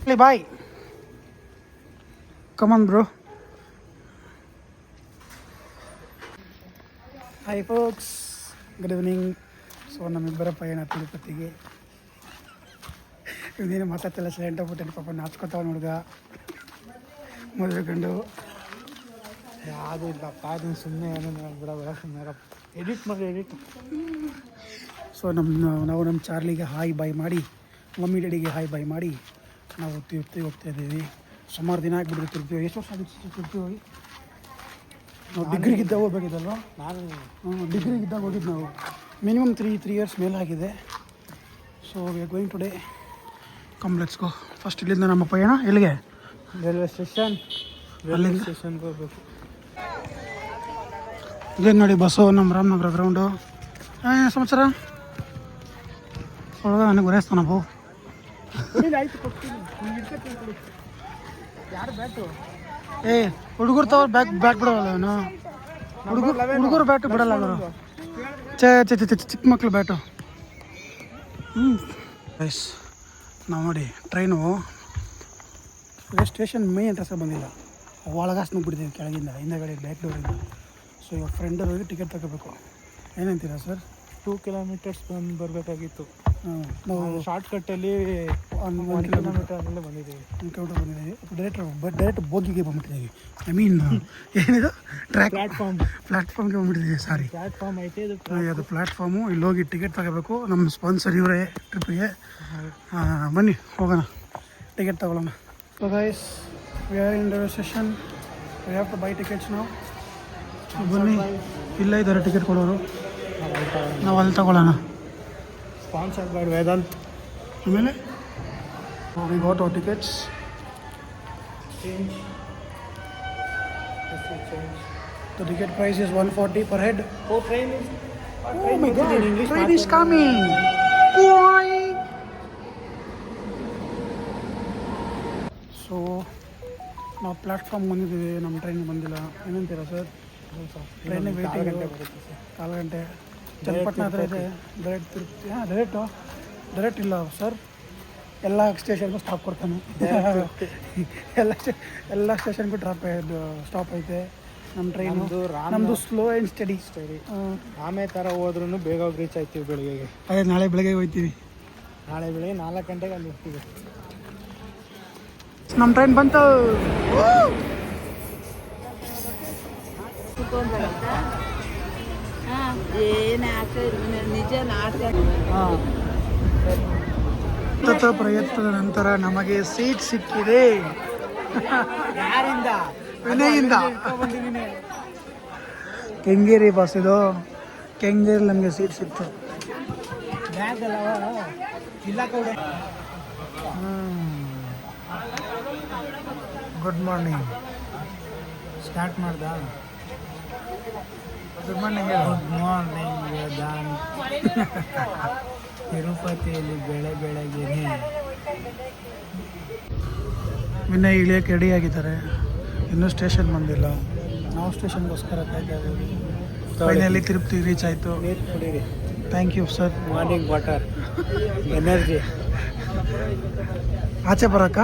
ಬಾಯ್ come on bro. Hi folks, good evening. So ನಮ್ಮಿಬ್ಬರ ಪಯಣ ತಿರುಪತಿಗೆ. ಇವನೇನು ಮಾತಾಡ್ತಿಲ್ಲ, ಸೈಲೆಂಟ್ ಆಗ್ಬಿಟ್ಟೆ. ಪಾಪ ನಾಚ್ಕೊತಾವ ನೋಡ್ಗ ಮದುವೆ ಕಂಡು. ಯಾವುದೂ ಇಲ್ಲಪ್ಪ, ಅದನ್ನು ಸುಮ್ಮನೆ ಏನೋ ಬಿಡೋಲ್ಲ, ಸುಮ್ಮನೆ ಎಡಿಟ್ ಮಾಡಿ ಎಡಿಟ್. ಸೊ ನಾವು ನಮ್ಮ ಚಾರ್ಲಿಗೆ ಹಾಯ್ ಬಾಯ್ ಮಾಡಿ, ಮಮ್ಮಿ ಡ್ಯಾಡಿಗೆ ಹಾಯ್ ಬಾಯ್ ಮಾಡಿ ನಾವು ತಿರುಪತಿ ಹೋಗ್ತಾ ಇದ್ದೀವಿ. ಸುಮಾರು ದಿನ ಆಗಿಬಿಡ್ತೀವಿ ತಿರುಪತಿ. ಎಷ್ಟು ವರ್ಷ ಆಗಿತ್ತು ತಿರುಪತಿ ಹೋಗಿ? ನಾವು ಡಿಗ್ರಿಗಿದ್ದಾಗ ಹೋಗ್ಬೇಕಿದ್ದಲ್ವ? ಡಿಗ್ರಿಗಿದ್ದಾಗ ಹೋಗಿದ್ದು ನಾವು. ಮಿನಿಮಮ್ ತ್ರೀ ಇಯರ್ಸ್ ಮೇಲೆ ಆಗಿದೆ. So we are going today. Come let's go. First ಇಲ್ಲಿಂದ ನಮ್ಮ ಪಯಣ ಎಲ್ಲಿಗೆ? Railway station. ಅಲ್ಲಿಂದ ಸ್ಟೇಷನ್ಗೆ ಹೋಗ್ಬೇಕು. ಇದೇನು ನೋಡಿ ಬಸ್ಸು, ನಮ್ಮ ರಾಮನಗರ ಗ್ರೌಂಡು. ಸಮಾಚಾರ ಒಳಗ ನನಗೆ ಬರೆಸ್ತಾನಪ್ಪ. ಆಯ್ತು, ಕೊಡ್ತೀನಿ. ಯಾರು ಬ್ಯಾಟು? ಹುಡುಗರು ತಗೋ ಬ್ಯಾಟ್ ಬಿಡೋಲ್ಲ ಅವನು. ಹುಡುಗರು ಬ್ಯಾಟು ಬಿಡಲ್ಲ ಅವರು. ಚಿಕ್ಕ ಮಕ್ಳು ಬ್ಯಾಟು. ಗೈಸ್, ನಾವು ನೋಡಿ ಟ್ರೈನು ಸ್ಟೇಷನ್ ಮೈ ಎಂಟ್ರೆಸ್ಗೆ ಬಂದಿಲ್ಲ, ಒಳಗಾಸ್ನ ಬಿಡ್ತೀವಿ ಕೆಳಗಿಂದ, ಹಿಂದಗಡೆ ಬ್ಯಾಕ್ ಡೋರಿಂದ. ಸೊ ಇವಾಗ ಫ್ರೆಂಡಲ್ಲಿ ಹೋಗಿ ಟಿಕೆಟ್ ತಗೋಬೇಕು. ಏನಂತೀರಾ ಸರ್? 2 ಕಿಲೋಮೀಟರ್ಸ್ ಬರಬೇಕಾಗಿತ್ತು. ನಾವು ಶಾರ್ಟ್ಕಟ್ಟಲ್ಲಿ 1 ಕಿಲೋಮೀಟರ್ ಅಲ್ಲೇ ಬಂದಿದ್ದೀವಿ. 1 ಕಿಲೋಮೀಟರ್ ಬಂದಿದ್ದೀವಿ. ಡೈರೆಕ್ಟ್ ಬೋಗಿಗೆ ಬಂದ್ಬಿಟ್ಟಿದ್ದೀವಿ. ಐ ಮೀನ್ ಏನಿದು ಪ್ಲ್ಯಾಟ್ಫಾರ್ಮ್ಗೆ ಬಂದ್ಬಿಟ್ಟಿದ್ದೀವಿ. ಸಾರಿ, ಪ್ಲ್ಯಾಟ್ಫಾರ್ಮ್ ಐತೆ ಅದು ಪ್ಲ್ಯಾಟ್ಫಾರ್ಮು. ಇಲ್ಲಿ ಹೋಗಿ ಟಿಕೆಟ್ ತಗೋಬೇಕು. ನಮ್ಮ ಸ್ಪಾನ್ಸರ್ ಇವರೇ ಟ್ರಿಪ್ಪಿಗೆ. ಬನ್ನಿ ಹೋಗೋಣ, ಟಿಕೆಟ್ ತಗೊಳ್ಳೋಣ. So guys, we are in railway station. We have to buy tickets ನಾವು. ಬನ್ನಿ, ಇಲ್ಲ ಇದ್ದಾರೆ ಟಿಕೆಟ್ ಕೊಡೋರು. ನಾವು ಅಲ್ಲಿ ತಗೊಳ್ಳೋಣ. Sponsor by Vedant. ಆಮೇಲೆ we got our tickets. The ticket price is 140 per head. Oh, train is... Oh my God, train is coming. So ನಾವು ಪ್ಲ್ಯಾಟ್ಫಾರ್ಮ್ ಬಂದಿದ್ದೀವಿ, ನಮ್ಮ ಟ್ರೈನ್ ಬಂದಿಲ್ಲ. ಏನಂತೀರಾ ಸರ್? ಟ್ರೈನಿಗೆ ವೇಟಿಂಗ್ 4 ಗಂಟೆ. ಚನ್ನಪಟ್ಟಣ ಹತ್ರ ಇದೆ. ಡೈರೆಕ್ಟ್ ತಿರುಪತಿ. ಡೈರೆಕ್ಟ್ ಇಲ್ಲ ಸರ್, ಎಲ್ಲ ಸ್ಟೇಷನ್ಗೂ ಸ್ಟಾಪ್ ಕೊಡ್ತಾನೆ. ಎಲ್ಲ ಸ್ಟೇಷನ್ಗೂ ಸ್ಟಾಪ್ ಐತೆ. ನಮ್ಮ ಟ್ರೈನು ನಮ್ಮದು ಸ್ಲೋ ಆ್ಯಂಡ್ ಸ್ಟಡಿ. ಆಮೇಲೆ ಥರ ಹೋದ್ರೂ ಬೇಗ ಹೋಗಿ ರೀಚ್ ಆಯ್ತೀವಿ ಬೆಳಿಗ್ಗೆಗೆ. ಅದೇ ನಾಳೆ ಬೆಳಗ್ಗೆ ಹೋಗ್ತೀವಿ. ನಾಳೆ ಬೆಳಿಗ್ಗೆ 4 ಗಂಟೆಗೆ ಅಲ್ಲಿ ಹೋಗ್ತೀವಿ. ನಮ್ಮ ಟ್ರೈನ್ ಬಂತು. ಪ್ರಯತ್ನದ ನಂತರ ನಮಗೆ ಸೀಟ್ ಸಿಕ್ಕಿದೆ. ಯಾರಿಂದ? ವಿನಯಿಂದ. ಕೆಂಗೇರಿ ಬಸ್ ಇದು. ಕೆಂಗೇರಿ ನಮಗೆ ಸೀಟ್ ಸಿಕ್ತು. Good morning. ಸ್ಟಾರ್ಟ್ ಮಾಡ್ದ. Good morning. Good morning Vedant. ತಿರುಪತಿಯಲ್ಲಿ ಬೆಳಗ್ಗೆ ವಿನಯ್ ಇಳಿಯೋಕ್ಕೆ ರೆಡಿ ಆಗಿದ್ದಾರೆ. ಇನ್ನೂ ಸ್ಟೇಷನ್ ಬಂದಿಲ್ಲ. ನಾವು ಸ್ಟೇಷನ್ಗೋಸ್ಕರ ಕಾಯ್ತಾ ಇದ್ದೀವಿ. ಫೈನಲಿ ತಿರುಪತಿ ರೀಚ್ ಆಯಿತು. ನೀರು ಕುಡೀರಿ. Thank you sir. Morning water energy. ಆಚೆ ಬರೋಕ್ಕ?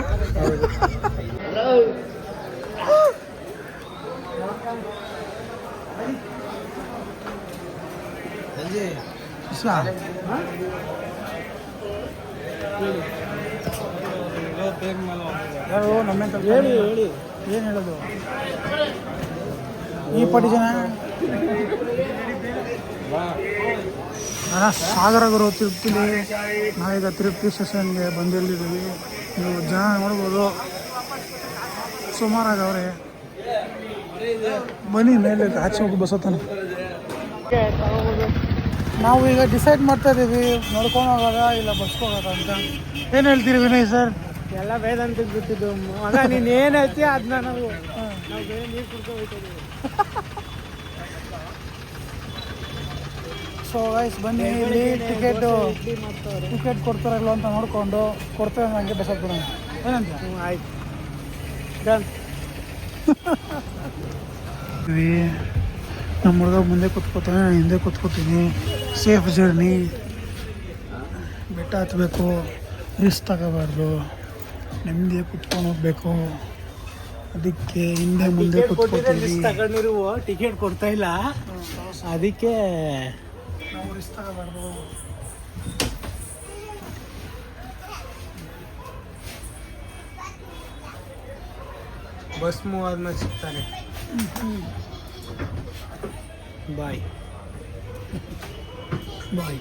ಯಾರು ನಮ್ಮೆಂತ ಹೇಳಿ ಏನು ಹೇಳೋದು? ಈ ಪಟ್ಟಿ ಜನ ಸಾಗರ ಗುರು ತಿರುಪ್ತಿಲಿ. ನಾವೀಗ ತಿರುಪತಿ ಸ್ಟೇಷನ್ಗೆ ಬಂದಿಲ್ಲಿದ್ದೀವಿ. ನೀವು ಜನ ನೋಡ್ಬೋದು, ಸುಮಾರಾಗವ್ರೆ. ಬನ್ನಿ ಮೇಲೆ ಆಚೆ ಹೋಗಿ ಬಸತ್ತಾನೆ. ನಾವು ಈಗ ಡಿಸೈಡ್ ಮಾಡ್ತಾ ಇದ್ದೀವಿ, ನಡ್ಕೊಂಡು ಹೋಗೋದ ಇಲ್ಲ ಬಸ್ಗೆ ಹೋಗೋದ ಅಂತ. ಏನು ಹೇಳ್ತೀರಿ ವಿನಯ್ ಸರ್? ಎಲ್ಲ ವೇದಾಂತಕ್ಕೆ ಬಿಟ್ಟಿದ್ದು ಮಗ. ನೀನು ಏನು ಹೇಳ್ತೀಯ ಅದನ್ನ ನಾವು ಬೇರೆ ನೀರು ಕುಡ್ಕೊಂಡು ಹೋಗ್ತಿದ್ದೀವಿ. ಸೊ ಗೈಸ್, ಬನ್ನಿ ಇಲ್ಲಿ ಟಿಕೆಟ್ ಕೊಡ್ತಾರಲ್ಲ ಅಂತ ನೋಡಿಕೊಂಡು ಕೊಡ್ತೇವೆ. ನನಗೆ ಬಸ್ ಬಿಡೋಣ. ಏನಂತ? ಆಯ್ತು, ಡನ್. ನಮ್ಮ ಹುಡುಗ ಮುಂದೆ ಕೂತ್ಕೋತಾನೆ, ಹಿಂದೆ ಕೂತ್ಕೋತೀನಿ. Safe journey. ಬೆಟ್ಟ ಹತ್ತಬೇಕು, ರಿಸ್ಕ್ ತಗೋಬಾರ್ದು. ನೆಮ್ಮದಿ ಕುತ್ಕೊಂಡು ಹೋಗ್ಬೇಕು. ಅದಕ್ಕೆ ಹಿಂದೆ ಮುಂದೆ ಕುತ್ಕೊತೀವಿ. ತಗೊಂಡಿರುವ ಟಿಕೆಟ್ ಕೊಡ್ತಾ ಇಲ್ಲ, ಅದಕ್ಕೆ ನಾವು ರಿಸ್ಕ್ ತಗೋಬಾರ್ದು. ಬಸ್ ಮೂವ್ ಆದ್ಮೇಲೆ ಸಿಗ್ತಾನೆ. Bye bye.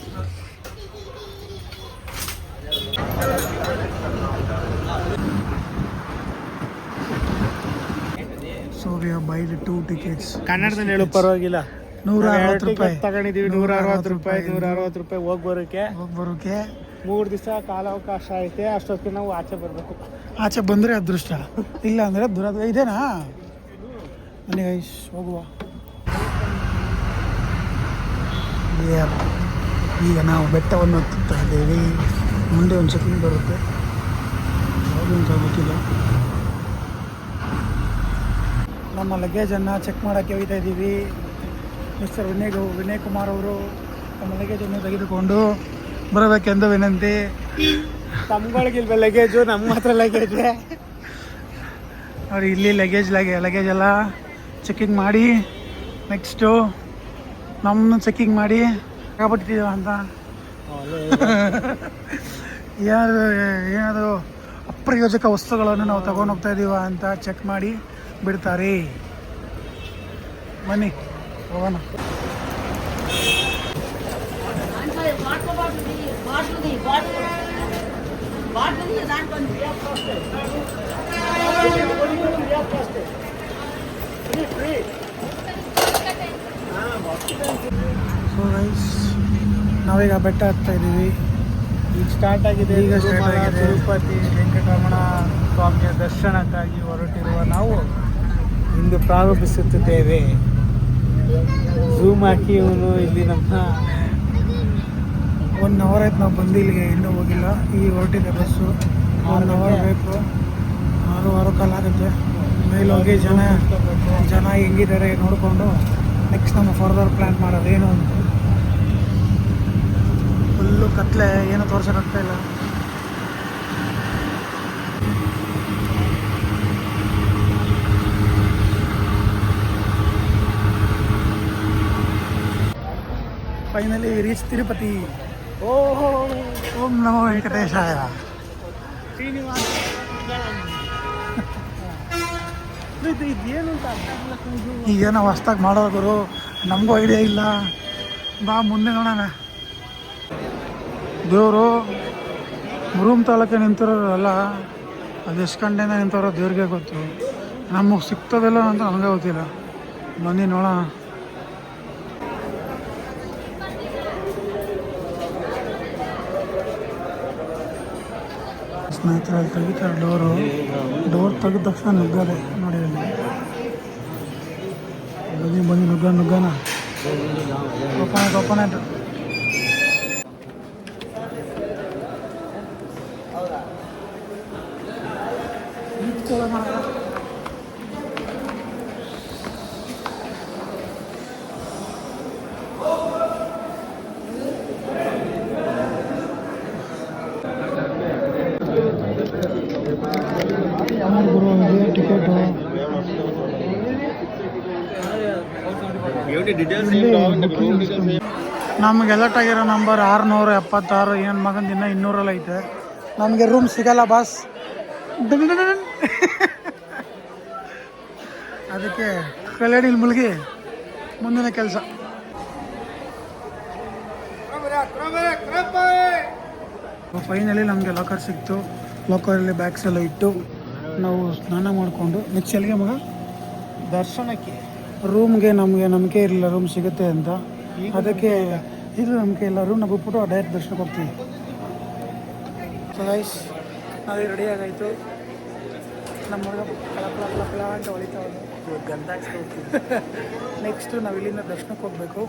So we have buyed 2 tickets. ಕನ್ನಡದಲ್ಲಿ ಹೇಳು ಪರವಾಗಿಲ್ಲ. 160 ರೂಪಾಯಿ ತಗೊಂಡಿದೀವಿ. 160 ರೂಪಾಯಿ. 160 ರೂಪಾಯಿ ಹೋಗಿ ಬರೋಕೆ. 3 ದಿವಸ ಕಾಲಾವಕಾಶ ಐತೆ. ಅಷ್ಟೊತ್ತಿಗೆ ನಾವು ಆಚೆ ಬರಬೇಕು. ಆಚೆ ಬಂದರೆ ಅದೃಷ್ಟ, ಇಲ್ಲ ಅಂದರೆ ದುರದೃಷ್ಟ. ಇದೇನಾ ಬನ್ನಿ ಗೈಸ್ ಹೋಗುವ. ಈಗ ನಾವು ಬೆಟ್ಟವನ್ನು ಹತ್ತುತ್ತಾ ಇದ್ದೇವೆ. ಮುಂದೆ ಒಂದು ಚೆಕಿಂಗ್ ಬರುತ್ತೆ, ಯಾವುದು ಅಂತ ಗೊತ್ತಿಲ್ಲ. ನಮ್ಮ ಲಗೇಜನ್ನು ಚೆಕ್ ಮಾಡೋಕ್ಕೆ ಹೋಗ್ತಾ ಇದ್ದೀವಿ. ಮಿಸ್ಟರ್ ವಿನಯ್ ಕುಮಾರ್ ಅವರು ನಮ್ಮ ಲಗೇಜನ್ನು ತೆಗೆದುಕೊಂಡು ಬರಬೇಕೆಂದು ವಿನಂತಿ. ತಮ್ಗಳಿಗಿಲ್ವ ಲಗೇಜು, ನಮ್ಮ ಹತ್ರ ಲಗೇಜ್. ಅವ್ರು ಇಲ್ಲಿ ಲಗೇಜ್ ಎಲ್ಲ ಚೆಕಿಂಗ್ ಮಾಡಿ ನೆಕ್ಸ್ಟು ನಮ್ಮನ್ನು ಚೆಕಿಂಗ್ ಮಾಡಿ ತಗೊಬಿಟ್ಟಿದ್ದೀವ ಅಂತ. ಏನಾದರೂ ಅಪ್ರಯೋಜಕ ವಸ್ತುಗಳನ್ನು ನಾವು ತಗೊಂಡು ಹೋಗ್ತಾ ಇದ್ದೀವ ಅಂತ ಚೆಕ್ ಮಾಡಿ ಬಿಡ್ತಾರೆ. ಬನ್ನಿ ಹೋಗೋಣ. ಸೊ ಗೈಸ್ ನಾವೀಗ ಬೆಟ್ಟ ಹತ್ತಾ ಇದ್ದೀವಿ. ಈಗ ಸ್ಟಾರ್ಟ್ ಆಗಿದೆ. ತಿರುಪತಿ ವೆಂಕಟರಮಣ ಸ್ವಾಮಿಯ ದರ್ಶನಕ್ಕಾಗಿ ಹೊರಟಿರುವ ನಾವು ಇಂದು ಪ್ರಾರಂಭಿಸುತ್ತಿದ್ದೇವೆ. ಝೂಮ್ ಹಾಕಿ ಇವನು ಇಲ್ಲಿ ನಮ್ಮ 1 hour ಆಯ್ತು ನಾವು ಬಂದು ಇಲ್ಲಿಗೆ, ಇನ್ನೂ ಹೋಗಿಲ್ಲ. ಈ ಹೊರಟಿದೆ ಬಸ್ಸು. 1 hour ಬೇಕು, 6 ಕಾಲ ಆಗುತ್ತೆ. ಮೇಲೆ ಹೋಗಿ ಜನ ಹೆಂಗಿದ್ದಾರೆ ನೋಡಿಕೊಂಡು ನೆಕ್ಸ್ಟ್ ನಮ್ಮ ಫರ್ದರ್ ಪ್ಲ್ಯಾನ್ ಮಾಡೋದೇನು ಅಂತ. ಫುಲ್ಲು ಕತ್ಲೆ, ಏನು ತೋರ್ಸೋಕ್ಕಾಗ್ತಾ ಇಲ್ಲ. Finally reach Tirupati. ಓಂ ನಮೋ ವೆಂಕಟೇಶಾಯ. ಶ್ರೀನಿವಾಸ ಇದೇನು ಅಂತ ಅರ್ಥ ಆಗಲ್ಲ. ಈಗೇನೋ ಹೊಸ್ದಾಗಿ ಮಾಡೋರು, ನಮಗೂ ಐಡಿಯಾ ಇಲ್ಲ. ಬಾ ಮುಂದೆ ನೋಡೋಣ. ದೇವರು ಮುರುಮ್ ತಾಲೂಕೆ ನಿಂತಿರೋರಲ್ಲ, ಅದು ಎಷ್ಟು ಗಂಟೆಯಿಂದ ನಿಂತವ್ರೋ ದೇವ್ರಿಗೆ ಗೊತ್ತು. ನಮಗೆ ಸಿಗ್ತದಲ್ಲ ಅಂತ ನಮಗೆ ಗೊತ್ತಿಲ್ಲ. ಬನ್ನಿ ನೋಡೋಣ. ಸ್ನೇಹಿತರಲ್ಲಿ ತೆಗಿತಾರೆ ಡೋರ್ ತೆಗೆದ ತಕ್ಷಣ ನುಗ್ಗದೆ ನೋಡಿ. ಬನ್ನಿ ನುಗ್ಗನ ಓಪನ್ ಆಯ್ತು. ಟಿಕೆಟು ನಮ್ಗೆ ಎಲೆಕ್ಟ್ ಆಗಿರೋ ನಂಬರ್ 676. ಏನು ಮಗಂದು ಇನ್ನೂ 200 ಐತೆ. ನಮಗೆ ರೂಮ್ ಸಿಗಲ್ಲ ಬಾಸ್. ಅದಕ್ಕೆ ಕಲ್ಯಾಣಿಲಿ ಮುಳುಗಿ ಮುಂದಿನ ಕೆಲಸ. ಫೈನಲಿ ನಮಗೆ ಲಾಕರ್ ಸಿಕ್ತು. ಲಾಕರಲ್ಲಿ ಬ್ಯಾಗ್ಸ್ ಎಲ್ಲ ಇಟ್ಟು ನಾವು ಸ್ನಾನ ಮಾಡಿಕೊಂಡು ನೆಕ್ಸ್ಟ್ ಎಲ್ಲಿಗೆ ಮಗ ದರ್ಶನಕ್ಕೆ ರೂಮ್ಗೆ ನಮಗೆ ನಂಬಿಕೆ ಇರಲಿಲ್ಲ ರೂಮ್ ಸಿಗುತ್ತೆ ಅಂತ. ಅದಕ್ಕೆ ಇದು ನಂಬಿಕೆ ಇಲ್ಲ, ರೂಮ್ನ ಬಿಟ್ಬಿಟ್ಟು ಡೈರೆಕ್ಟ್ ದರ್ಶನಕ್ಕೆ ಹೋಗ್ತೀವಿ. ಸೊ ಗೈಸ್ ನಾವೇ ರೆಡಿ ಆಗಾಯಿತು. ನಮ್ಮ ಹುಡುಗ ಕಳ ಅಂತ ಹೊಳಿತಾ ನೆಕ್ಸ್ಟು ನಾವು ಇಲ್ಲಿಂದ ದರ್ಶನಕ್ಕೆ ಹೋಗಬೇಕು.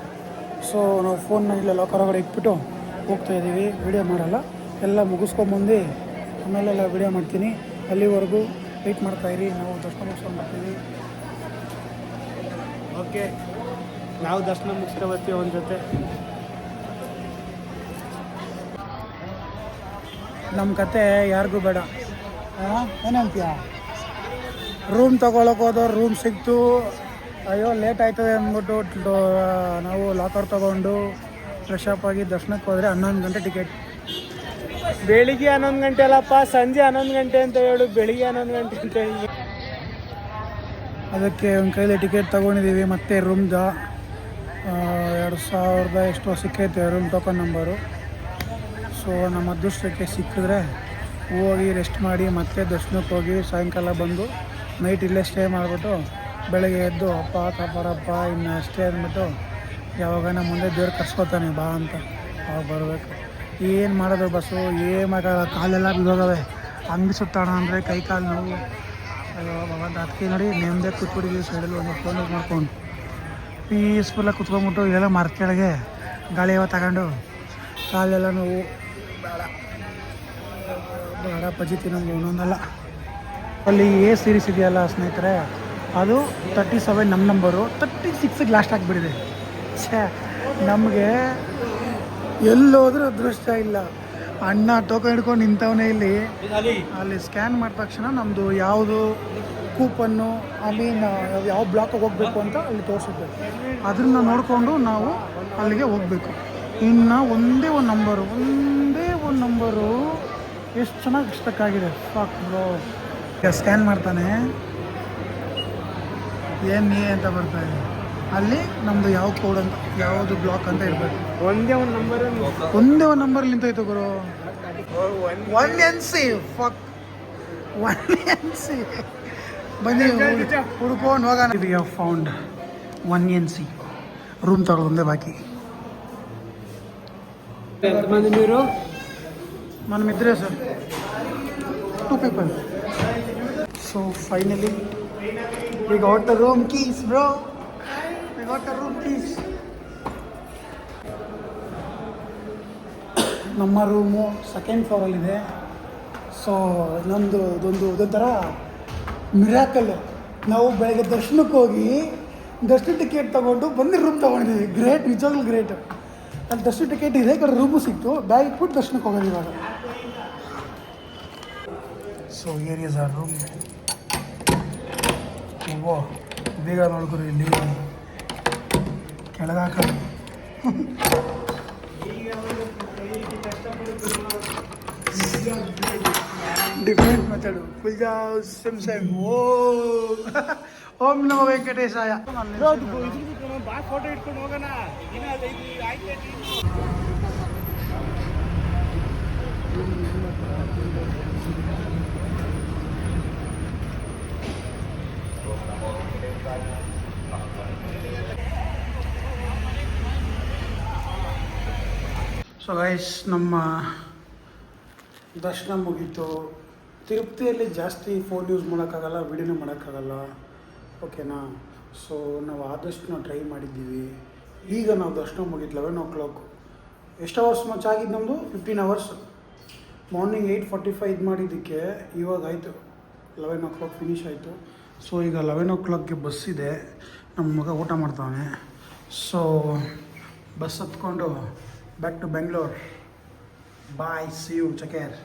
ಸೊ ನಾವು ಫೋನ್ನ ಇಲ್ಲ ಲಾಕರ್ ಒಳಗಡೆ ಇಟ್ಬಿಟ್ಟು ಹೋಗ್ತಾ ಇದ್ದೀವಿ. ವಿಡಿಯೋ ಮಾಡಲ್ಲ, ಎಲ್ಲ ಮುಗಿಸ್ಕೊಂಬಂದು ಆಮೇಲೆಲ್ಲ ವಿಡಿಯೋ ಮಾಡ್ತೀನಿ. ಅಲ್ಲಿವರೆಗೂ ವೆಯ್ಟ್ ಮಾಡ್ತಾಯಿರಿ. ನಾವು ದರ್ಶನ ಮುಗಿಸ್ಕೊಂಡು ಬರ್ತೀವಿ. ಓಕೆ, ನಾವು ದರ್ಶನ ಮುಗಿಸ್ಕೊ ಬರ್ತೀವಿ ಅವನ ಜೊತೆ. ನಮ್ಮ ಕತೆ ಯಾರಿಗೂ ಬೇಡ, ಏನು ಹೇಳ್ತೀಯ? ರೂಮ್ ತೊಗೊಳಕ್ಕೆ ಹೋದೋ ರೂಮ್ ಸಿಕ್ತು. ಅಯ್ಯೋ ಲೇಟ್ ಆಯ್ತದೆ ಅಂದ್ಬಿಟ್ಟು ನಾವು ಲಾಕರ್ ತೊಗೊಂಡು ಫ್ರೆಶ್ ಅಪ್ ಆಗಿ ದರ್ಶನಕ್ಕೆ ಹೋದರೆ 11 ಗಂಟೆ ಟಿಕೆಟ್. ಬೆಳಿಗ್ಗೆ 11 ಗಂಟೆ ಅಲ್ಲಪ್ಪ, ಸಂಜೆ 11 ಗಂಟೆ ಅಂತ ಹೇಳು, ಬೆಳಿಗ್ಗೆ 11 ಗಂಟೆ ಅಂತ ಹೇಳಿ. ಅದಕ್ಕೆ ಒಂದು ಕೈಲಿ ಟಿಕೆಟ್ ತೊಗೊಂಡಿದ್ದೀವಿ. ಮತ್ತು ರೂಮ್ದ 2000 ಎಷ್ಟೋ ಸಿಕ್ಕೈತೆ ರೂಮ್ ಟೋಕನ್ ನಂಬರು. ಸೊ ನಮ್ಮ ಅದೃಷ್ಟಕ್ಕೆ ಸಿಕ್ಕಿದ್ರೆ ಹೋಗಿ ರೆಸ್ಟ್ ಮಾಡಿ ಮತ್ತೆ ದರ್ಶನಕ್ಕೆ ಹೋಗಿ ಸಾಯಂಕಾಲ ಬಂದು ನೈಟ್ ಇಲ್ಲೇ ಸ್ಟೇ ಮಾಡಿಬಿಟ್ಟು ಬೆಳಗ್ಗೆ ಎದ್ದು ಅಪ್ಪ ಕಾಪಾಡಪ್ಪ ಇನ್ನು ಅಷ್ಟೇ ಅಂದ್ಬಿಟ್ಟು ಯಾವಾಗ ಮುಂದೆ ದೇವ್ರು ಕರ್ಸ್ಕೊತಾನೆ ಬಾ ಅಂತ ಅವಾಗ ಬರಬೇಕು. ಏನು ಮಾಡೋದು ಬಸ್ಸು ಏನಾಗಲ್ಲ, ಕಾಲೆಲ್ಲ ಬಿದ್ದೋಗವೆ. ಹಂಗೆ ಸುತ್ತಾಣ ಅಂದರೆ ಕೈ ಕಾಲು ನೋವು. ಅಯ್ಯೋ ಬಾಬಾ ಅದಕ್ಕೆ ನೋಡಿ ನೆಮ್ಮದಿ ಕೂತ್ಬಿಟ್ಟಿದ್ದೀವಿ ಸೈಡಲ್ಲಿ ಒಂದು ಫೋನ್ ಮಾಡ್ಕೊಂಡು ಪೀಸ್ಫುಲ್ಲಾಗಿ ಕುತ್ಕೊಂಡ್ಬಿಟ್ಟು ಇಲ್ಲೆಲ್ಲ ಮರ ಕೆಳಗೆ ಗಾಳಿ ಯಾವ ತಗೊಂಡು ಕಾಲೆಲ್ಲ ನೋವು. ಬೇಡ ಪಜಿತಿ ನಮಗೆ ಒಂದೊಂದಲ್ಲ. ಅಲ್ಲಿ ಸೀರೀಸ್ ಇದೆಯಲ್ಲ ಸ್ನೇಹಿತರೆ, ಅದು 37 ನಮ್ಮ ನಂಬರು 36ಗೆ ಲಾಸ್ಟ್ ಆಗಿಬಿಟ್ಟಿದೆ. ಛೇ, ನಮಗೆ ಎಲ್ಲೋದ್ರೂ ಅದೃಷ್ಟ ಇಲ್ಲ. ಅಣ್ಣ ಟೋಕನ್ ಹಿಡ್ಕೊಂಡು ನಿಂತವನೇ ಇಲ್ಲಿ. ಅಲ್ಲಿ ಸ್ಕ್ಯಾನ್ ಮಾಡಿದ ತಕ್ಷಣ ನಮ್ಮದು ಯಾವುದು ಕೂಪನ್ನು ಯಾವ ಬ್ಲಾಕಿಗೆ ಹೋಗಬೇಕು ಅಂತ ಅಲ್ಲಿ ತೋರಿಸುತ್ತೆ. ಅದನ್ನು ನೋಡಿಕೊಂಡು ನಾವು ಅಲ್ಲಿಗೆ ಹೋಗಬೇಕು. ಇನ್ನು ಒಂದೇ ಒಂದು ನಂಬರು ಎಷ್ಟು ಚೆನ್ನಾಗಿ ಇಷ್ಟಕ್ಕಾಗಿದೆ. ಸಾಕು ಬ್ರೋ. ಈಗ ಸ್ಕ್ಯಾನ್ ಮಾಡ್ತಾನೆ, ಏನು ಅಂತ ಬರ್ತಾಯಿದೆ. ಅಲ್ಲಿ ನಮ್ಮದು ಯಾವ ಕೋಡ್ ಅಂತ ಯಾವುದು ಬ್ಲಾಕ್ ಅಂತ ಇರಬೇಕು. ಒಂದೇ ಒಂದು ನಂಬರ್ ನಿಂತೋಯ್ತು ಗುರು. 1NC ಫಕ್ 1NC ಬನ್ನಿ ಹುಡ್ಕೊಂಡು ಹೋಗೋಣ. We have found 1NC room ತಗೊಳ್ಳೋದೇ ಬಾಕಿ. మీరు మనమిద్దరే sir, 2 people. So finally we got the room keys, bro. We got the room keys. ನಮ್ಮ ರೂಮು 2nd ಫ್ಲೋರಲ್ಲಿದೆ. ಸೊ ಇದೊಂಥರ ಮಿರಾಕಲ್ಲು. ನಾವು ಬೆಳಗ್ಗೆ ದರ್ಶನಕ್ಕೆ ಹೋಗಿ ದರ್ಶನ ಟಿಕೆಟ್ ತೊಗೊಂಡು ಬಂದು ರೂಮ್ ತೊಗೊಂಡಿದ್ದೀವಿ. ಗ್ರೇಟ್, ನಿಜವಾಗ್ಲೂ ಗ್ರೇಟ್. ಅಲ್ಲಿ ದರ್ಶನ ಟಿಕೆಟ್ ಇದೆ, ಕಡೆ ರೂಮು ಸಿಕ್ತು. ಬ್ಯಾಗ್ ಇಟ್ಬಿಟ್ಟು ದರ್ಶನಕ್ಕೆ ಹೋಗೋದು ಇವಾಗ. So here is our room. ಓ ಬೇಗ ನೋಡ್ಕೊರಿ, ಇಲ್ಲಿ ಕೆಳಗಾಕಲ್ಲ. Different method. ಪೂಜಾ ಸೇಮ್. ಓಂ ನಮೋ ವೆಂಕಟೇಶಾಯ. ಫೋಟೋ ಇಟ್ಕೊಂಡು ಹೋಗೋಣ. ಸೊ ಗೈಸ್, ನಮ್ಮ ದರ್ಶನ ಮುಗೀತು. ತಿರುಪತಿಯಲ್ಲಿ ಜಾಸ್ತಿ ಫೋನ್ ಯೂಸ್ ಮಾಡೋಕ್ಕಾಗಲ್ಲ, ವಿಡಿಯೋನೂ ಮಾಡೋಕ್ಕಾಗಲ್ಲ, ಓಕೆನಾ. ಸೊ ನಾವು ಆದಷ್ಟು ನಾವು ಟ್ರೈ ಮಾಡಿದ್ದೀವಿ. ಈಗ ನಾವು ದರ್ಶನ ಮುಗೀತು 11 o'clock. ಎಷ್ಟು ಅವರ್ಸ್ ಮಚ್ ಆಗಿದ್ದು ನಮ್ಮದು? 15 hours. ಮಾರ್ನಿಂಗ್ 8:45 ಇದು ಮಾಡಿದ್ದಕ್ಕೆ ಇವಾಗ ಆಯಿತು 11 o'clock ಫಿನಿಶ್ ಆಯಿತು. ಸೊ ಈಗ 11 o'clockಗೆ ಬಸ್ ಇದೆ. ನಮ್ಮ ಮಗ ಊಟ ಮಾಡ್ತಾನೆ. ಸೊ ಬಸ್ ಹತ್ಕೊಂಡು back to Bengaluru. Bye, see you, take care.